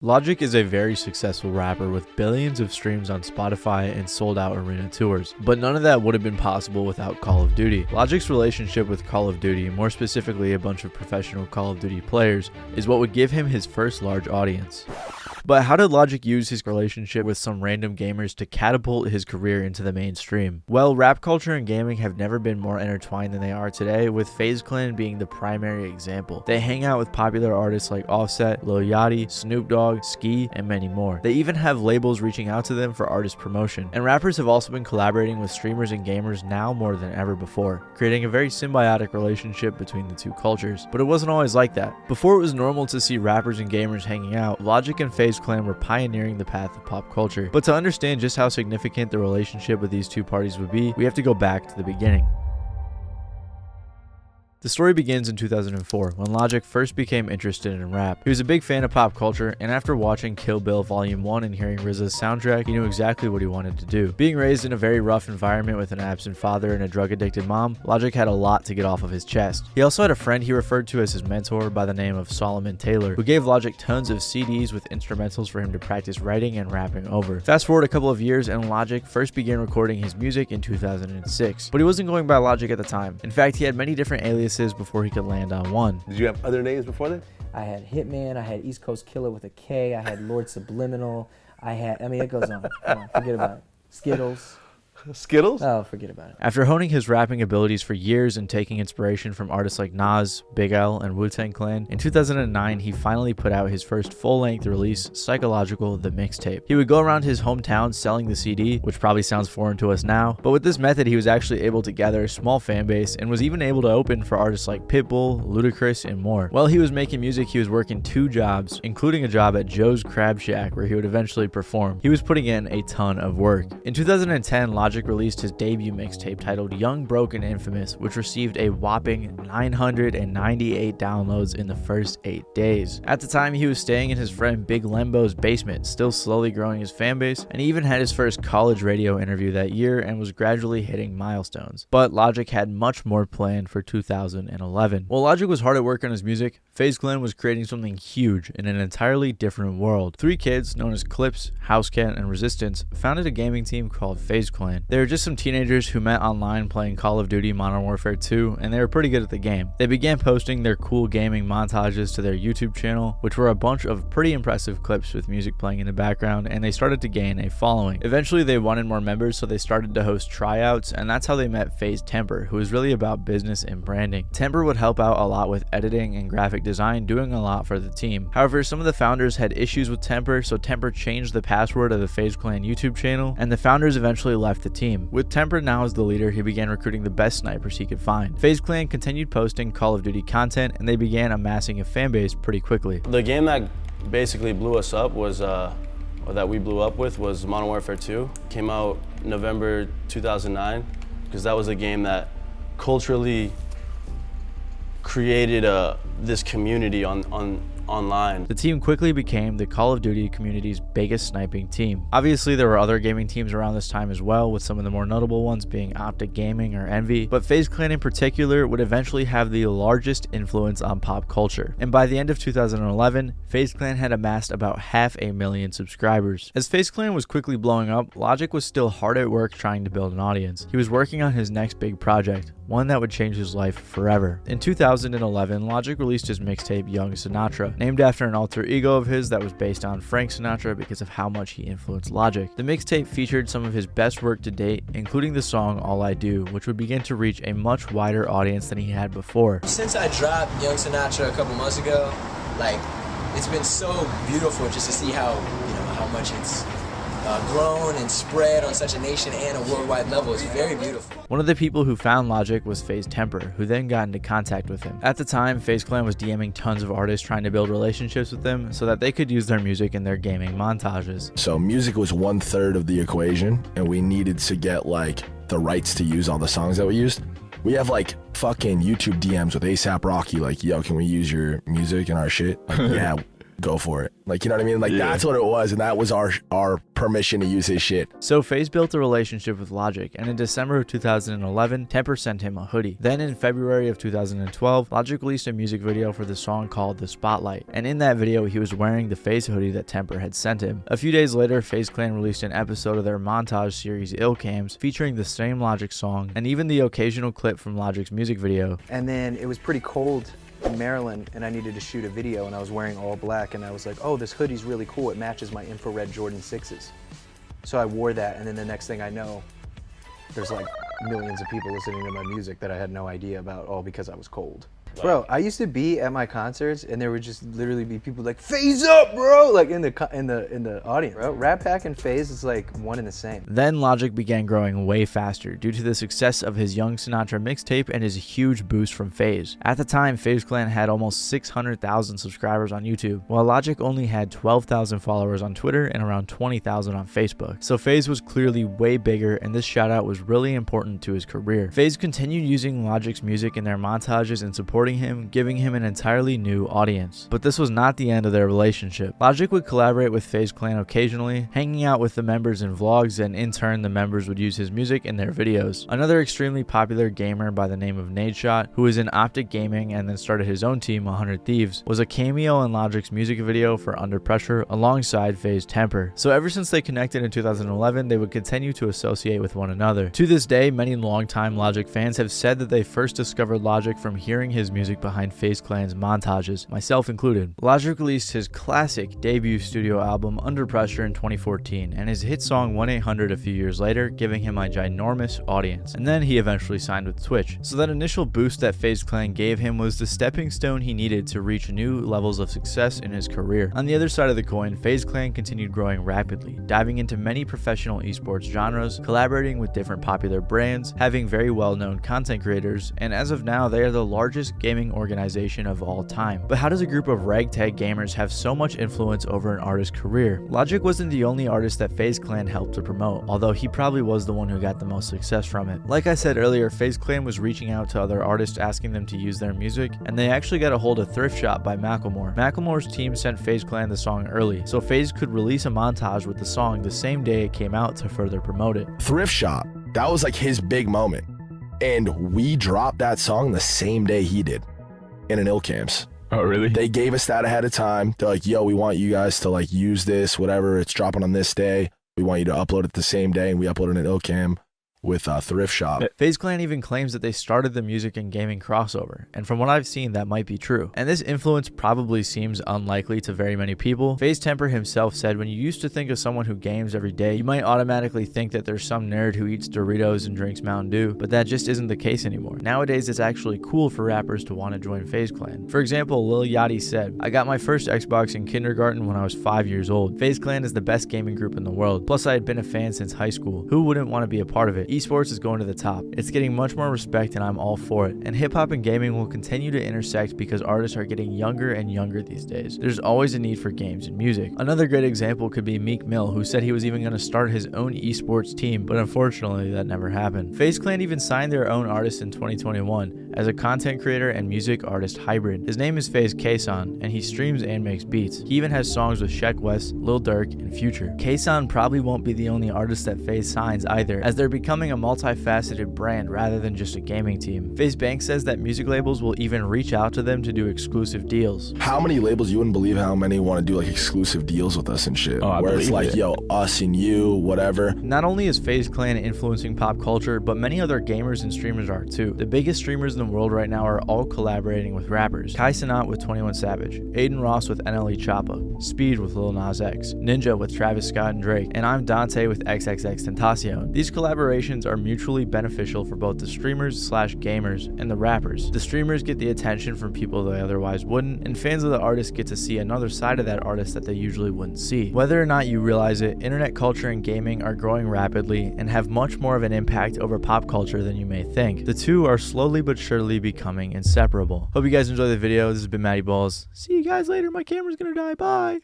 Logic is a very successful rapper with billions of streams on Spotify and sold-out arena tours, but none of that would have been possible without Call of Duty. Logic's relationship with Call of Duty, more specifically a bunch of professional Call of Duty players, is what would give him his first large audience. But how did Logic use his relationship with some random gamers to catapult his career into the mainstream? Well, rap culture and gaming have never been more intertwined than they are today, with FaZe Clan being the primary example. They hang out with popular artists like Offset, Lil Yachty, Snoop Dogg, Ski, and many more. They even have labels reaching out to them for artist promotion. And rappers have also been collaborating with streamers and gamers now more than ever before, creating a very symbiotic relationship between the two cultures. But it wasn't always like that. Before it was normal to see rappers and gamers hanging out, Logic and FaZe Clan were pioneering the path of pop culture. But to understand just how significant the relationship with these two parties would be, we have to go back to the beginning. The story begins in 2004, when Logic first became interested in rap. He was a big fan of pop culture, and after watching Kill Bill Volume 1 and hearing RZA's soundtrack, he knew exactly what he wanted to do. Being raised in a very rough environment with an absent father and a drug-addicted mom, Logic had a lot to get off of his chest. He also had a friend he referred to as his mentor by the name of Solomon Taylor, who gave Logic tons of CDs with instrumentals for him to practice writing and rapping over. Fast forward a couple of years, and Logic first began recording his music in 2006. But he wasn't going by Logic at the time. In fact, he had many different aliases before he could land on one. Did you have other names before that? I had Hitman, I had East Coast Killer with a K, I had Lord Subliminal, it goes on. Come on, forget about it. Skittles. Skittles? Oh, forget about it. After honing his rapping abilities for years and taking inspiration from artists like Nas, Big L, and Wu-Tang Clan, in 2009 he finally put out his first full-length release, Psychological, the mixtape. He would go around his hometown selling the CD, which probably sounds foreign to us now, but with this method he was actually able to gather a small fan base and was even able to open for artists like Pitbull, Ludacris, and more. While he was making music, he was working 2 jobs, including a job at Joe's Crab Shack where he would eventually perform. He was putting in a ton of work. In 2010, Logic released his debut mixtape titled Young, Broke, and Infamous, which received a whopping 998 downloads in the first 8 days. At the time, he was staying in his friend Big Lembo's basement, still slowly growing his fanbase, and he even had his first college radio interview that year and was gradually hitting milestones. But Logic had much more planned for 2011. While Logic was hard at work on his music, FaZe Clan was creating something huge in an entirely different world. 3 kids, known as Clips, Housecat, and Resistance, founded a gaming team called FaZe Clan. They were just some teenagers who met online playing Call of Duty Modern Warfare 2, and they were pretty good at the game. They began posting their cool gaming montages to their YouTube channel, which were a bunch of pretty impressive clips with music playing in the background, and they started to gain a following. Eventually they wanted more members, so they started to host tryouts, and that's how they met FaZe Temperrr, who was really about business and branding. Temperrr would help out a lot with editing and graphic design, doing a lot for the team. However, some of the founders had issues with Temperrr, so Temperrr changed the password of the FaZe Clan YouTube channel, and the founders eventually left the team. With Temperrr now as the leader, he began recruiting the best snipers he could find. FaZe Clan continued posting Call of Duty content, and they began amassing a fan base pretty quickly. The game that basically blew us up was, or that we blew up with, was Modern Warfare 2. Came out November 2009, because that was a game that culturally created this community online. The team quickly became the Call of Duty community's biggest sniping team. Obviously, there were other gaming teams around this time as well, with some of the more notable ones being Optic Gaming or Envy, but FaZe Clan in particular would eventually have the largest influence on pop culture. And by the end of 2011, FaZe Clan had amassed about 500,000 subscribers. As FaZe Clan was quickly blowing up, Logic was still hard at work trying to build an audience. He was working on his next big project, one that would change his life forever. In 2011, Logic released his mixtape Young Sinatra, named after an alter ego of his that was based on Frank Sinatra because of how much he influenced Logic. The mixtape featured some of his best work to date, including the song All I Do, which would begin to reach a much wider audience than he had before. Since I dropped Young Sinatra a couple months ago, it's been so beautiful just to see how much it's grown and spread on such a nation and a worldwide level. It's very beautiful. One of the people who found Logic was FaZe Temperrr, who then got into contact with him. At the time, FaZe Clan was DMing tons of artists trying to build relationships with them so that they could use their music in their gaming montages. So music was 1/3 of the equation, and we needed to get the rights to use all the songs that we used. We have fucking YouTube DMs with ASAP Rocky, yo, can we use your music and our shit? Yeah. go for it. Like, you know what I mean? Like, that's what it was, and that was our permission to use his shit. So FaZe built a relationship with Logic, and in December of 2011, temperrr sent him a hoodie. Then in February of 2012, Logic released a music video for the song called The Spotlight, and in that video, he was wearing the FaZe hoodie that temperrr had sent him. A few days later, FaZe Clan released an episode of their montage series Illcams, featuring the same Logic song, and even the occasional clip from Logic's music video. And then it was pretty cold in Maryland, and I needed to shoot a video, and I was wearing all black, and I was like, oh, this hoodie's really cool. It matches my infrared Jordan 6s. So I wore that, and then the next thing I know, there's like millions of people listening to my music that I had no idea about, all because I was cold. Bro, I used to be at my concerts, and there would just literally be people like, FaZe up, bro! Like in the audience. Bro, Rat Pack and FaZe is like one and the same. Then Logic began growing way faster due to the success of his Young Sinatra mixtape and his huge boost from FaZe. At the time, FaZe Clan had almost 600,000 subscribers on YouTube, while Logic only had 12,000 followers on Twitter and around 20,000 on Facebook. So FaZe was clearly way bigger, and this shout out was really important to his career. FaZe continued using Logic's music in their montages and supporting him, giving him an entirely new audience. But this was not the end of their relationship. Logic would collaborate with FaZe Clan occasionally, hanging out with the members in vlogs, and in turn the members would use his music in their videos. Another extremely popular gamer by the name of Nadeshot, who was in Optic Gaming and then started his own team 100 Thieves, was a cameo in Logic's music video for Under Pressure alongside FaZe temperrr. So ever since they connected in 2011, they would continue to associate with one another. To this day, many longtime Logic fans have said that they first discovered Logic from hearing his music behind FaZe Clan's montages, myself included. Logic released his classic debut studio album Under Pressure in 2014 and his hit song 1-800 a few years later, giving him a ginormous audience. And then he eventually signed with Twitch. So that initial boost that FaZe Clan gave him was the stepping stone he needed to reach new levels of success in his career. On the other side of the coin, FaZe Clan continued growing rapidly, diving into many professional esports genres, collaborating with different popular brands, having very well-known content creators, and as of now, they are the largest gaming organization of all time. But how does a group of ragtag gamers have so much influence over an artist's career? Logic wasn't the only artist that FaZe Clan helped to promote, although he probably was the one who got the most success from it. Like I said earlier, FaZe Clan was reaching out to other artists asking them to use their music, and they actually got a hold of Thrift Shop by Macklemore. Macklemore's team sent FaZe Clan the song early, so FaZe could release a montage with the song the same day it came out to further promote it. Thrift Shop, that was like his big moment. And we dropped that song the same day he did in an Illcams. Oh, really? They gave us that ahead of time. They're like, yo, we want you guys to like use this, whatever. It's dropping on this day. We want you to upload it the same day. And we uploaded an Illcam with Thrift Shop. FaZe Clan even claims that they started the music and gaming crossover, and from what I've seen, that might be true. And this influence probably seems unlikely to very many people. FaZe temperrr himself said, when you used to think of someone who games every day, you might automatically think that there's some nerd who eats Doritos and drinks Mountain Dew, but that just isn't the case anymore. Nowadays, it's actually cool for rappers to want to join FaZe Clan. For example, Lil Yachty said, I got my first Xbox in kindergarten when I was 5 years old. FaZe Clan is the best gaming group in the world. Plus, I had been a fan since high school. Who wouldn't want to be a part of it? Esports is going to the top. It's getting much more respect and I'm all for it. And hip hop and gaming will continue to intersect because artists are getting younger and younger these days. There's always a need for games and music. Another great example could be Meek Mill, who said he was even going to start his own esports team, but unfortunately that never happened. FaZe Clan even signed their own artist in 2021 as a content creator and music artist hybrid. His name is FaZe Kason, and he streams and makes beats. He even has songs with Sheck West, Lil Durk, and Future. Kason probably won't be the only artist that FaZe signs either, as they're becoming a multifaceted brand rather than just a gaming team. FaZe Banks says that music labels will even reach out to them to do exclusive deals. How many labels, you wouldn't believe how many want to do like exclusive deals with us and shit. Oh, where it's like, yo, us and you, whatever. Not only is FaZe Clan influencing pop culture, but many other gamers and streamers are too. The biggest streamers in the world right now are all collaborating with rappers. Kai Cenat with 21 Savage, Aiden Ross with NLE Choppa, Speed with Lil Nas X, Ninja with Travis Scott and Drake, and I'm Dante with XXXTentacion. These collaborations are mutually beneficial for both the streamers / gamers and the rappers. The streamers get the attention from people they otherwise wouldn't, and fans of the artist get to see another side of that artist that they usually wouldn't see. Whether or not you realize it, internet culture and gaming are growing rapidly and have much more of an impact over pop culture than you may think. The two are slowly but surely becoming inseparable. Hope you guys enjoyed the video. This has been Matty Balls. See you guys later. My camera's gonna die. Bye.